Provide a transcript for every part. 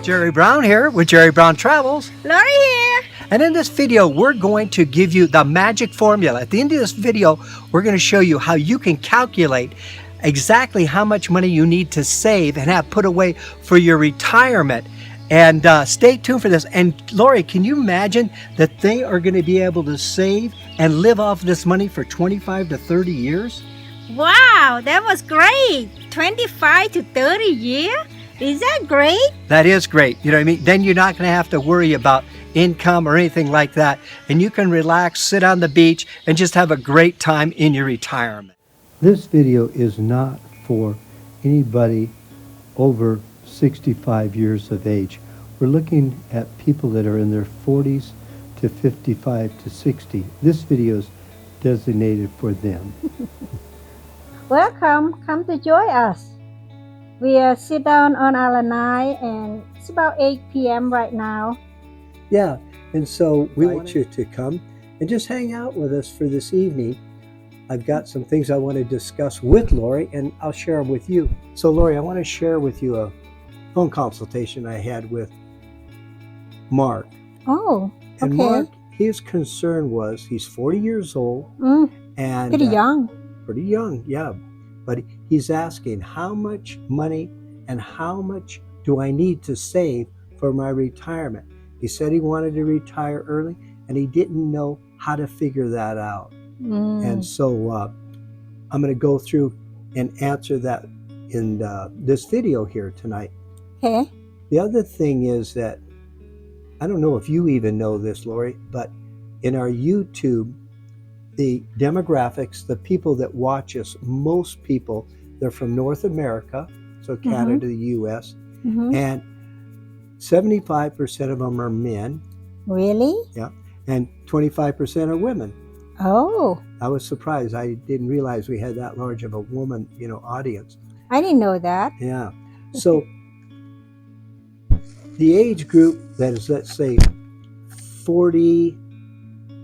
Jerry Brown here with Jerry Brown Travels. Lori here. And in this video, we're going to give you the magic formula. At the end of this video, we're going to show you how you can calculate exactly how much money you need to save and have put away for your retirement. And stay tuned for this. And Lori, can you imagine that they are going to be able to save and live off this money for 25 to 30 years? Wow, that was great. 25 to 30 years? Is that great? That is great. You know what I mean? Then you're not going to have to worry about income or anything like that. And you can relax, sit on the beach, and just have a great time in your retirement. This video is not for anybody over 65 years of age. We're looking at people that are in their 40s to 55 to 60. This video is designated for them. Welcome. Come to join us. We sit down on our lanai and it's about 8 p.m. right now. Yeah, and so we want you to come and just hang out with us for this evening. I've got some things I want to discuss with Lori, and I'll share them with you. So Lori, I want to share with you a phone consultation I had with Mark. Oh, okay. And Mark, his concern was he's 40 years old. And pretty young. Pretty young, yeah. But he's asking how much money and how much do I need to save for my retirement? He said he wanted to retire early and he didn't know how to figure that out. And so I'm going to go through and answer that in this video here tonight. Okay. The other thing is that, I don't know if you even know this, Lori, but in our YouTube, the demographics, the people that watch us, most people, they're from North America, so Canada, the U.S., and 75% of them are men. Really? Yeah, and 25% are women. Oh. I was surprised. I didn't realize we had that large of a woman, audience. I didn't know that. Yeah. So the age group that is, let's say, 40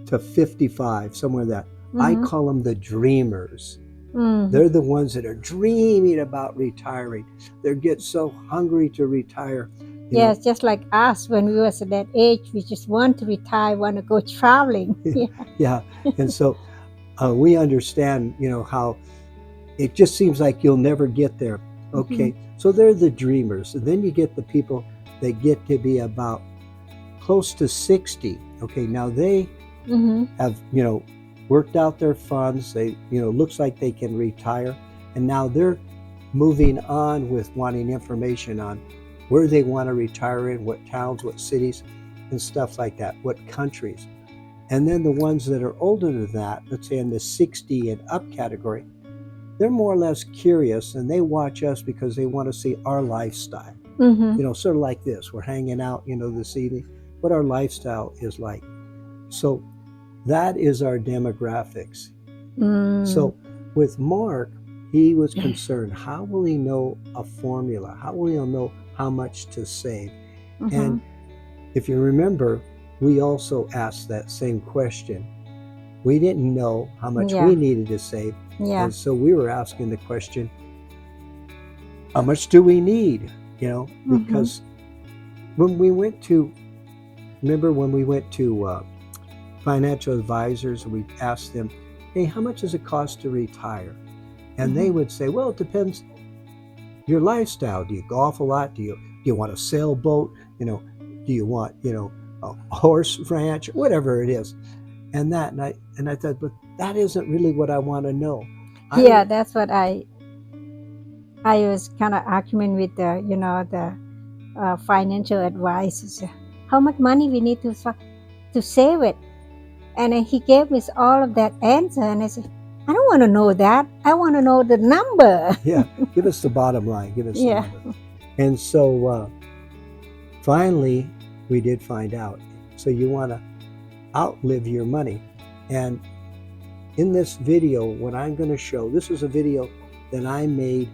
to 55, somewhere in that, I call them the dreamers. They're the ones that are dreaming about retiring. They get so hungry to retire. Yes, just like us when we was at that age, we just want to retire, want to go traveling. Yeah. And so we understand, how it just seems like you'll never get there. Okay. So they're the dreamers. And then you get the people that get to be about close to 60. Okay. Now they have, worked out their funds. They, looks like they can retire. And now they're moving on with wanting information on where they want to retire in, what towns, what cities, and stuff like that, what countries. And then the ones that are older than that, let's say in the 60 and up category, they're more or less curious and they watch us because they want to see our lifestyle. Sort of like this. We're hanging out, this evening, what our lifestyle is like. So that is our demographics. So with Mark, he was concerned, how will he know a formula? How will he know how much to save? And if you remember, we also asked that same question. We didn't know how much we needed to save. And so we were asking the question, how much do we need? Because when we went to, financial advisors, we asked them, hey, how much does it cost to retire? And they would say, well, it depends your lifestyle. Do you golf a lot? Do you want a sailboat? Do you want, a horse ranch, whatever it is? And I thought, but that isn't really what I want to know. That's what I was kind of arguing with the financial advisors. How much money we need to save it? And he gave me all of that answer, and I said, I don't want to know that. I want to know the number. Yeah, give us the bottom line. Give us the number. And so finally, we did find out. So you want to outlive your money. And in this video, what I'm going to show, this is a video that I made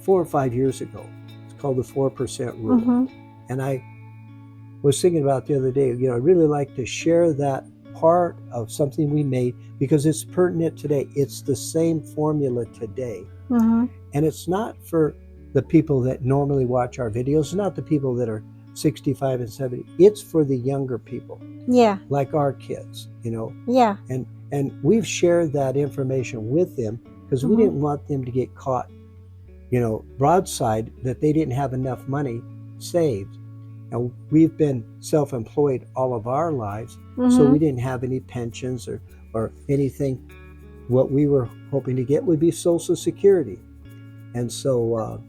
4 or 5 years ago. It's called the 4% Rule. And I was thinking about the other day, I'd really like to share that part of something we made because it's pertinent today. It's the same formula today. And it's not for the people that normally watch our videos, not the people that are 65 and 70. It's for the younger people, Yeah. like our kids, Yeah. and we've shared that information with them because we didn't want them to get caught, broadside that they didn't have enough money saved. And we've been self-employed all of our lives, so we didn't have any pensions or anything. What we were hoping to get would be Social Security. And so,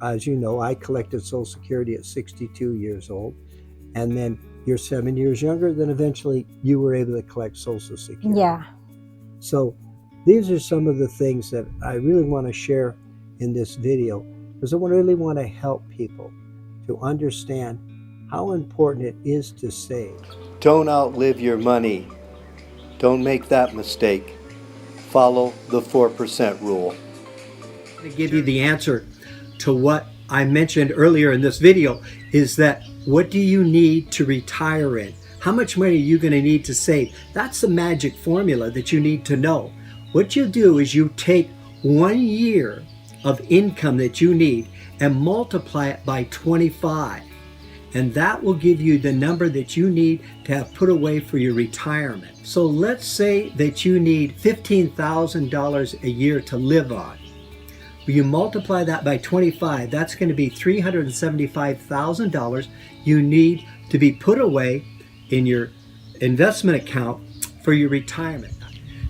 as you know, I collected Social Security at 62 years old. And then you're 7 years younger, then eventually you were able to collect Social Security. Yeah. So these are some of the things that I really want to share in this video, because I really want to help people to understand how important it is to save. Don't outlive your money. Don't make that mistake. Follow the 4% rule. To give you the answer to what I mentioned earlier in this video is that what do you need to retire in? How much money are you going to need to save? That's the magic formula that you need to know. What you do is you take 1 year of income that you need and multiply it by 25. And that will give you the number that you need to have put away for your retirement. So let's say that you need $15,000 a year to live on. You multiply that by 25, that's going to be $375,000 you need to be put away in your investment account for your retirement.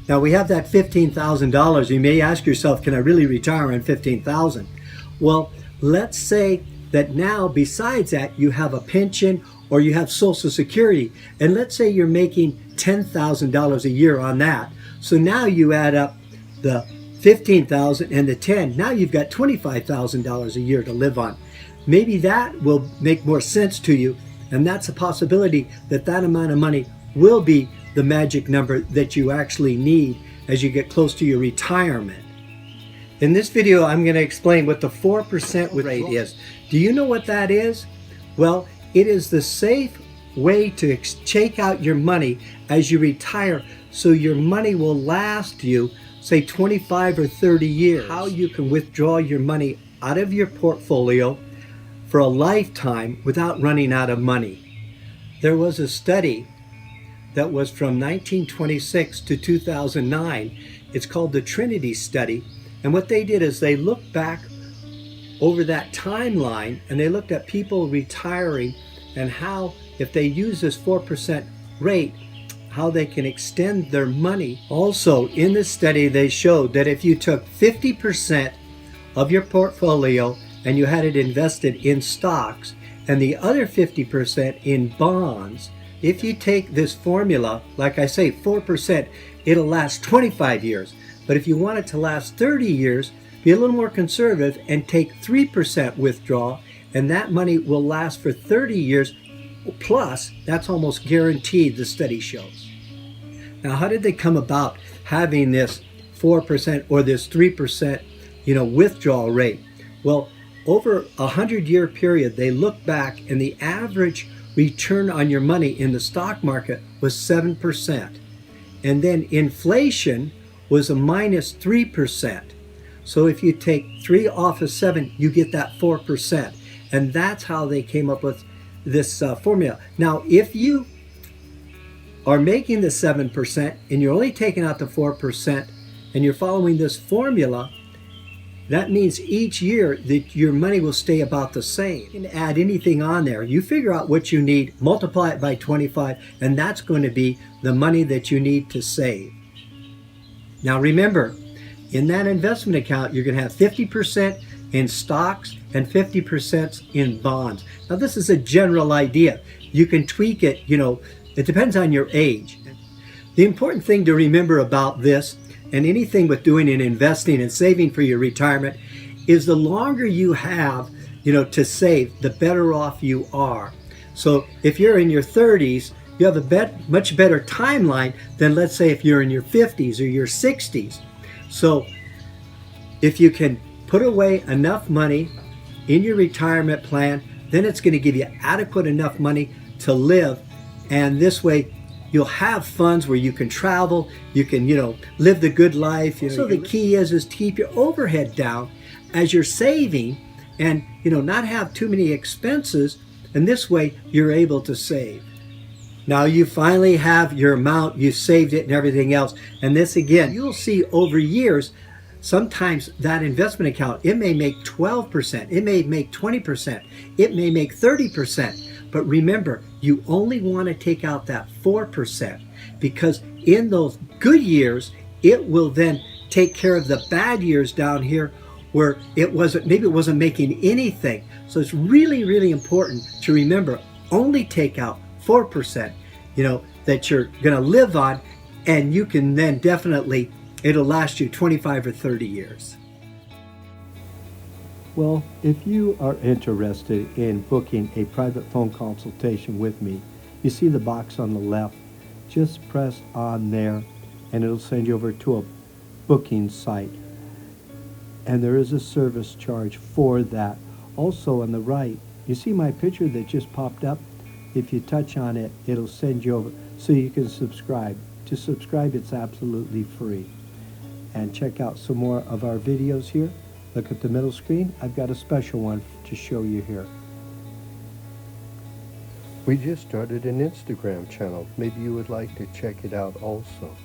Now we have that $15,000. You may ask yourself, can I really retire on $15,000? Well, let's say that now besides that you have a pension or you have Social Security, and let's say you're making $10,000 a year on that. So now you add up the $15,000 and the 10. Now you've got $25,000 a year to live on. Maybe that will make more sense to you, and that's a possibility that that amount of money will be the magic number that you actually need as you get close to your retirement. In this video, I'm going to explain what the 4% rate is. Do you know what that is? Well, it is the safe way to take out your money as you retire so your money will last you, say, 25 or 30 years. How you can withdraw your money out of your portfolio for a lifetime without running out of money. There was a study that was from 1926 to 2009. It's called the Trinity Study. And what they did is they looked back over that timeline and they looked at people retiring and how, if they use this 4% rate, how they can extend their money. Also, in this study, they showed that if you took 50% of your portfolio and you had it invested in stocks and the other 50% in bonds, if you take this formula, like I say, 4%, it'll last 25 years. But if you want it to last 30 years, be a little more conservative and take 3% withdrawal, and that money will last for 30 years. Plus, that's almost guaranteed, the study shows. Now, how did they come about having this 4% or this 3%, withdrawal rate? Well, over a 100-year period, they looked back and the average return on your money in the stock market was 7%. And then inflation was a minus 3%. So if you take 3 off of 7, you get that 4%. And that's how they came up with this formula. Now, if you are making the 7% and you're only taking out the 4% and you're following this formula, that means each year that your money will stay about the same. You can add anything on there. You figure out what you need, multiply it by 25, and that's going to be the money that you need to save. Now remember, in that investment account, you're going to have 50% in stocks and 50% in bonds. Now this is a general idea. You can tweak it, it depends on your age. The important thing to remember about this and anything with doing and investing and saving for your retirement is the longer you have, to save, the better off you are. So if you're in your 30s, you have a much better timeline than, let's say, if you're in your 50s or your 60s. So if you can put away enough money in your retirement plan, then it's going to give you adequate enough money to live. And this way, you'll have funds where you can travel, you can, live the good life. So the key is to keep your overhead down as you're saving, and not have too many expenses, and this way you're able to save. Now you finally have your amount, you saved it and everything else. And this again, you'll see over years, sometimes that investment account, it may make 12%, it may make 20%, it may make 30%. But remember, you only want to take out that 4%, because in those good years, it will then take care of the bad years down here where maybe it wasn't making anything. So it's really, really important to remember, only take out 4%, that you're going to live on, and you can then definitely, it'll last you 25 or 30 years. Well, if you are interested in booking a private phone consultation with me, you see the box on the left, just press on there and it'll send you over to a booking site. And there is a service charge for that. Also on the right, you see my picture that just popped up? If you touch on it, it'll send you over so you can subscribe. To subscribe, it's absolutely free. And check out some more of our videos here. Look at the middle screen. I've got a special one to show you here. We just started an Instagram channel. Maybe you would like to check it out also.